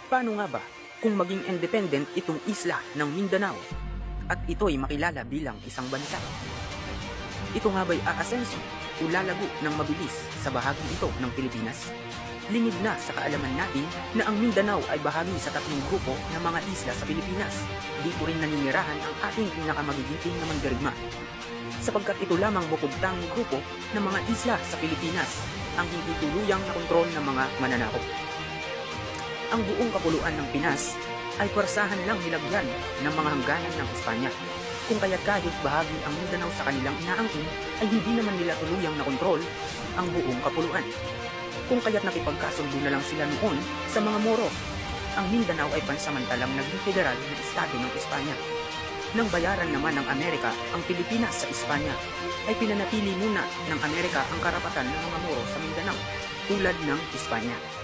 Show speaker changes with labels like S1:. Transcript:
S1: Paano nga ba kung maging independent itong isla ng Mindanao at ito'y makilala bilang isang bansa? Ito nga ba'y aasenso o lalago ng mabilis sa bahaging ito ng Pilipinas? Lingid na sa kaalaman natin na ang Mindanao ay bahagi sa tatlong grupo ng mga isla sa Pilipinas. Dito rin naninirahan ang ating pinakamagiging na mandirigma. Sapagkat ito lamang bukod tanging grupo ng mga isla sa Pilipinas ang hindi tuluyang nakontrol ng mga mananakop. Ang buong kapuluan ng Pinas ay pwersahan lang nilagyan ng mga hangganan ng Espanya. Kung kaya't kahit bahagi ang Mindanao sa kanilang inaangkin, ay hindi naman nila tuluyang nakontrol ang buong kapuluan. Kung kaya't nakipagkasundo na lang sila noon sa mga Moro, ang Mindanao ay pansamantalang naging federal na estado ng Espanya. Nang bayaran naman ng Amerika ang Pilipinas sa Espanya, ay pinanatili muna ng Amerika ang karapatan ng mga Moro sa Mindanao, tulad ng Espanya.